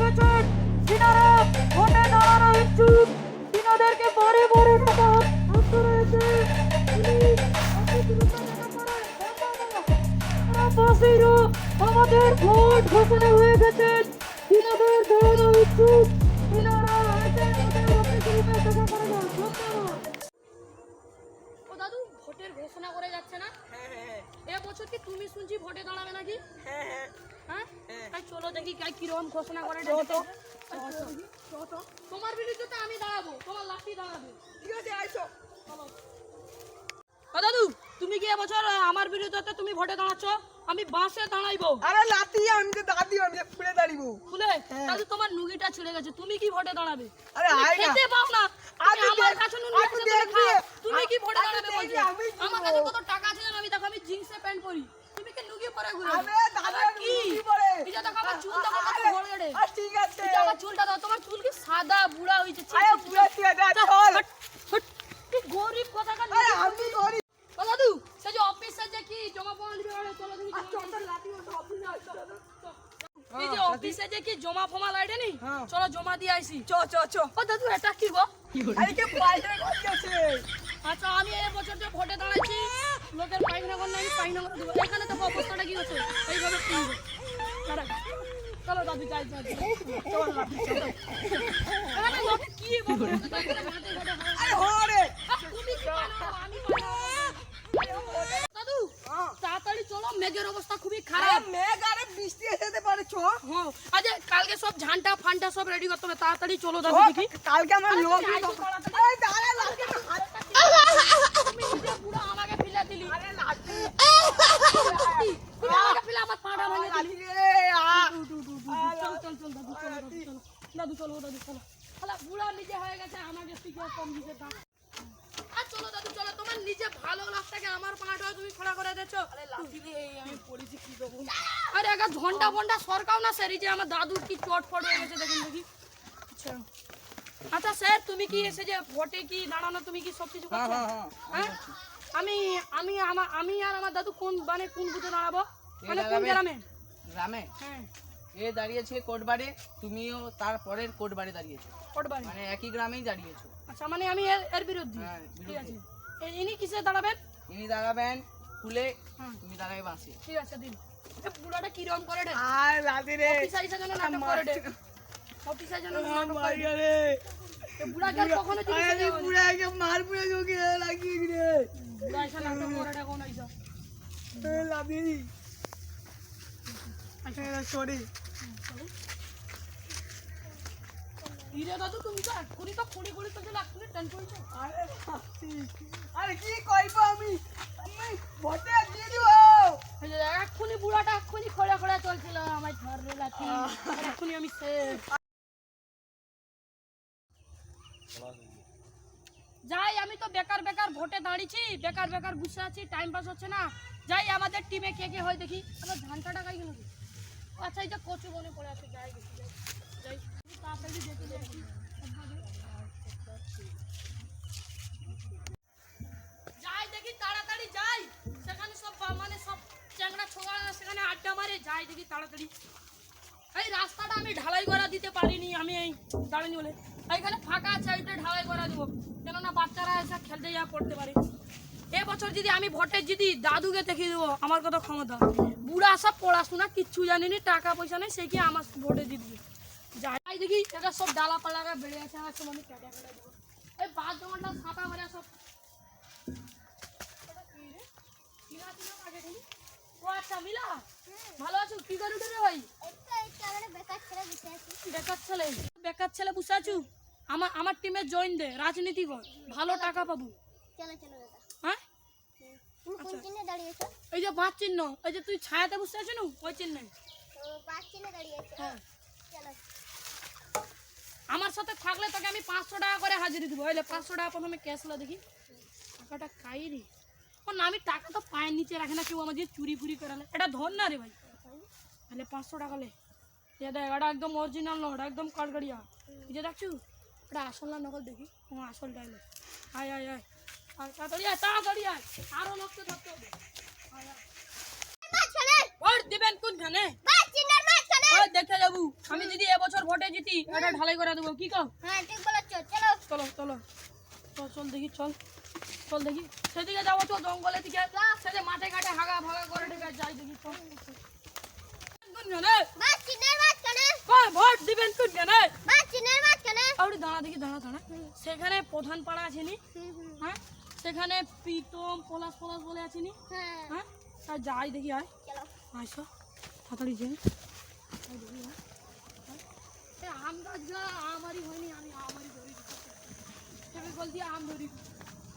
গেছেন যিনারা ভোটে দাঁড়ানো ইচ্ছুক তিনাদেরকে বড় বড় টাকা হাতে রয়েছে পুলিশ বাসীরা আমাদের ভোট ঘোষণা হয়ে গেছেন তিনাদের দাঁড়ানো ইচ্ছুক তিনারা হাতে অফিস রুমে দেখা করে না ধন্যবাদ। ও দাদু ভোটের ঘোষণা করে যাচ্ছে না? হ্যাঁ বছর কি তুমি শুনছি ভোটে দাঁড়াবে নাকি? হ্যাঁ তাই চলো দেখি কিরকম ঘোষণা করে। তোমার বিরুদ্ধে তো আমি দাঁড়াবো, তোমার লাঠি দাঁড়াবে। ঠিক আছে আইসো। ও দাদু তুমি কি এবছর আমার বিরুদ্ধে তুমি ভোটে দাঁড়াচ্ছ? আমি বাঁশে দাঁড়াইবো। আরে লাঠি আমি তো দাদি আমি ফুলে দাঁড়িবো। ফুলে দাদু তোমার নুগিটা ছিঁড়ে গেছে, তুমি কি ভোটে দাঁড়াবে? আরে আয় না খেতে পাও না আমি আমার কাছে নুন নিয়ে এসে তুমি খাও। তুমি কি ভোটে আমি দাঁড়াবে বলছো? আমার কাছে কত টাকা আছে জানো? আমি দেখো আমি জিন্সে প্যান্ট পরি, তুমি কি নুগি পরে ঘুরে? আরে দাদা কি কি পরে এই যে দেখো আমার চুল দেখো কত বড় গড়ে। ঠিক আছে এই যে আমার চুলটা দাও, তোমার চুল কি সাদা বুড়া হইছে? আরে পুরো ঠিক আছে চল। কি গরিব কথা কান। আরে আমি করি ও দাদু সে যে অফিসে যে কি জমা ফর্ম দিবে ওরে চলো দেখি। চল লাঠি ওটা অফিসে আসো। এই যে অফিসে যে কি জমা ফর্ম লাইডে নি, চলো জমা দিয়ে আইছি। চ চ চ ও দাদু এটা কি গো? আরে কে পয়সা করতেছে আচ্ছা আমি এই বছর যে ভোটে দাঁড়াইছি লোকের পাইখানা করে আমি পাইখানা করে দেবো। এখানে তো অবস্থাটা কি হচ্ছে এইভাবে কিনবো। চলো দাদু যাই যাই চলো দাদু চলো। এখানে লোক কি বলবে? আরে হরে তুমি কি বানাও আমি বানাও। দাদু তাড়াতাড়ি চলো, মেঘের অবস্থা খুবই আরে খারাপ। মেঘ আরে বৃষ্টি এসে পারে চ হ্যাঁ আজ কালকে সব ঝান্টা ফান্টা সব রেডি করতে হবে, তাড়াতাড়ি চলো দাদু দেখি। কালকে আমার লোক আরে দাঁড়া লাঠি তুমি নিজে পুরো আমাকে ফেলে দিলি। আরে লাঠি তুমি আমাকে ফেলে আমার পাটা ভেঙে দিলি। লাঠি রে আ চল চল চল দাদু চলো দাদু চলো। শালা বুড়া নিজে হয়ে গেছে, আমাকে থেকে কম দিতে দাও। আর চলো দাদু চলো, তোমার নিজে ভালো লাগতাকে আমার পাটা তুমি খোলা করে দেছো। আরে লাঠি রে আমি পড়েছি কি দেবো আরে একটা ঘন্টা ঘন্টা সরকাও না স্যার, এই যে আমার দাদুর কি চটফট হয়ে গেছে দেখুন দেখি। আচ্ছা আচ্ছা স্যার তুমি কি এসে যে ভোটে কি দাঁড়ানো তুমি কি সব কিছু করছো? হ্যাঁ আমি আমি আমি আর আমার দাদু কোন মানে কোন বুথে দাঁড়াবো, মানে কোন গ্রামে? গ্রামে হ্যাঁ এ দাঁড়িয়েছে কোটবাড়ে, তুমিও তারপরের কোটবাড়ে দাঁড়িয়েছো, কোটবাড়ি। মানে একই গ্রামেই দাঁড়িয়েছো। আচ্ছা মানে আমি এর বিরুদ্ধে। হ্যাঁ, ঠিক আছে বিরুদ্ধে। ইনি কিসে দাঁড়াবেন? ইনি দাঁড়াবেন ফুলে, হ্যাঁ তুমি দাঁড়াবে বাঁশে। ঠিক আছে দিন। এ বুড়াটা কিরম করে রে? আর লাঠি রে অফিসার হিসেবে যেন নাটক করে রে। অফিসার যেন নাটক করে রে। আরে এ বুড়াকে আর কখনো জিনিস আরে দেওয়া পুরা কে মার পুরা কে লাগি রে বুড়া এসে নাটক করে রে কোন আইসা। লাঠি সরি ইরে দাদু তুমি তো এক্ষুনি তো খুঁড়ি খুঁড়ি তো লাগছে টেনশন হচ্ছে। আরে লাঠি আরে কি কইবো আমি ভোটে দিয়ে দিব এই যে এক্ষুনি বুড়াটা এক্ষুনি খোলা খোলা চলছিল আমার ধরে লাঠি, এক্ষুনি আমি শেষ। যাই আমি তো বেকার বেকার ভোটে দাঁড়িয়েছি, বেকার বেকার বসে আছি, টাইম পাস হচ্ছে না। যাই আমাদের টিমে কে কে হয় দেখি। আমার ধানটা টাকাই গেল। আচ্ছা এই যে কচু বনে পড়ে আছে, যাই দেখি যাই তাড়াতাড়ি দেখে দেখি। যাই দেখি তাড়াতাড়ি যাই, সেখানে সব মানে সব চ্যাংড়া ছোড়া সেখানে আড্ডা মারে, যাই দেখি তাড়াতাড়ি। এই রাস্তাটা আমি ঢালাই করা দিতে পারিনি, আমি এই দাঁড়ানি বলে এইখানে ফাঁকা আছে, এইটা ঢালাই করা দিব কেননা বাচ্চারা এসে খেলতে যা পড়তে পারে। এবছর যদি আমি ভোটে জিতি দাদুকে দেখিয়ে দেবো আমার কত ক্ষমতা। বুড়া সব পড়াশোনা কিচ্ছু জানিনি, টাকা পয়সা নেই, সে কি আমার ভোটে জিতবে। যাই দেখি এটা সব ডালা পালা বেড়ে আছে, আমার সব আমি কেটে ফেলে দেবো। এই বাদ জমাটা ছাতা মারে সব। ও আচ্ছা মিলা ভালো আছো? কি করে উঠে রে ভাই? বেকার ছেলে বেকার ছেলে বসে আছো? আমার টিমে জয়েন দে, রাজনীতি কর, ভালো টাকা পাবো। হ্যাঁ এই যে 5 চিহ্ন, এই যে তুই ছায়াতে বসে আছিস না ওই চিহ্নে। হ্যাঁ আমার সাথে থাকলে তোকে আমি 500 টাকা করে হাজিরি দিব। হইলে 500 টাকা প্রথমে ক্যাশ লা দেখি। টাকাটা কাইরি ও না, আমি টাকা তো পায়ের নিচে রাখে না কেউ, আমার যে চুরি ফুরি করালে এটা ধর না রে ভাই। তাহলে 500 টাকা লে দেখ, এটা একদম অরিজিনাল না, ওটা একদম কাঠগাড়িয়া। এই যে দেখছু এটা আসল না নকল দেখি। আসলটা এলো। আয় আয় আয় আয় তাড়াতাড়ি আয়, তাড়াতাড়ি আয়, আরো লক্ষ্য থাকতে হবে। ভোট দিবেন কোনখানে? দেখে যাবো আমি যদি এবছর ভোট প্রীতি এটা ঢালাই করে দেবো কি কও হ্যাঁ ঠিক বলেছ চলো চলো চলো চল চল দেখি চল চল দেখি সেদিকে যাবো তো জঙ্গলের দিকে সেদিকে মাঠে ঘাটে হাগা ভাগা করে ঢেকে যাই দেখি চল বাস চিনের বাস কেন ভোট দিবেন কোন জানে বাস চিনের বাস কেন আউরি দাঁড়া দেখি দাঁড়া দাঁড়া সেখানে প্রধান পাড়া আছে নি হ্যাঁ সেখানে প্রীতম পলাশ পলাশ বলে আছে নি হ্যাঁ হ্যাঁ আর যাই দেখি আয় চলো আইসো তাড়াতাড়ি যাই আম গাছগুলো আমারই হয়নি আমি আমারই ধরি তুমি বল দিয়ে আম ধরি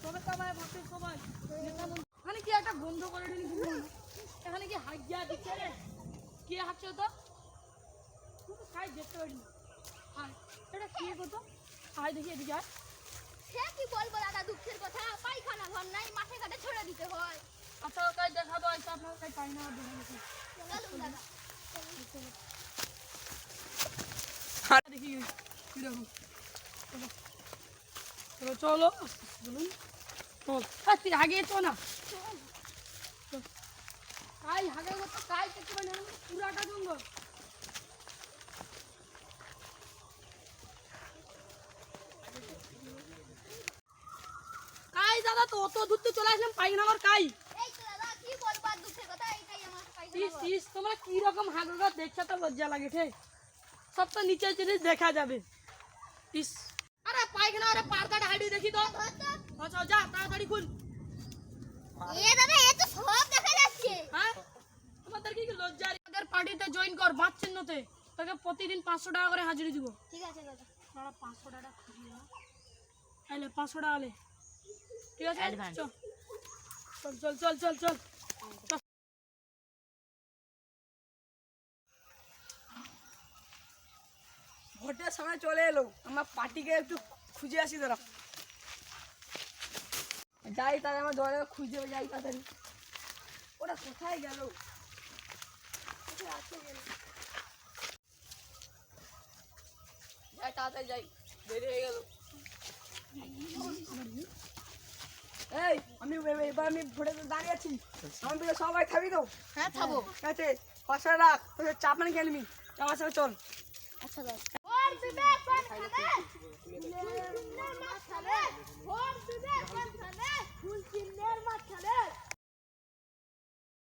তবে সবাই ভাবতে সবাই এখানে কি একটা গন্ধ করে এখানে কি হাগিয়া দিচ্ছে রে কে হাঁকছে তো খাই দেখতে পারি আয় এটা কে কত আয় দেখি এদিকে আয় সে কি বলবো দাদা দুঃখের কথা পায়খানা ঘর নাই মাঠে ঘাটে ছড়ে দিতে হয় আচ্ছা কাজ দেখাবো আইসা আপনার কাছে পাই না দেখি চলো দাদা দেখি কিরকম চলো চলো বলুন চল তুই আগে তো না কাই হাগে তো কাই দেখতে পাই না পুরাটা জঙ্গল কাই দাদা তো অত দূর তো চলে আসলাম পাই না আমার কাই এই তো দাদা কি বলবো আর দুঃখের কথা এইটাই আমার পায়খানা ইস ইস তোমরা কি রকম হাগা দেখছো তো লজ্জা লাগে ঠিক সব তো নিচে জিনিস দেখা যাবে ইস আরে পায়খানা আরে পারদাটা হাইডি দেখি তো আচ্ছা যা তাড়াতাড়ি খুল এ দাদা এ তো সব দেখা যাচ্ছে হ্যাঁ তোমাদের কি লজ্জা আমাদের পার্টিতে জয়েন কর বাদ চিহ্নতে তোকে প্রতিদিন 500 টাকা করে হাজিরি দিব ঠিক আছে দাদা দাঁড়া 500 টাকা খুঁজি না আইলে 500 টাকা আলে ঠিক আছে চল চল চল চল চল চল ভোটের সময় চলে এলো আমার পার্টিকে একটু খুঁজে আসি দাঁড়া যাই তাহলে আমার দলে খুঁজে যাই তাড়াতাড়ি ওরা কোথায় গেল যাই তাড়াতাড়ি যাই দেরি হয়ে গেল এই আমি এবার আমি ভোটে দাঁড়িয়ে আছি আমি বলে সবাই খাবি তো হ্যাঁ খাবো ঠিক আছে 500 রাখ তোদের চা পানি খেয়ে নিবি আমার সাথে চল আচ্ছা দাদা ভোট দিবে কোন খাবে ফুল চিন্নের মাছ খাবে ভোট দিবে কোন খাবে ফুল চিন্নের মাছ খাবে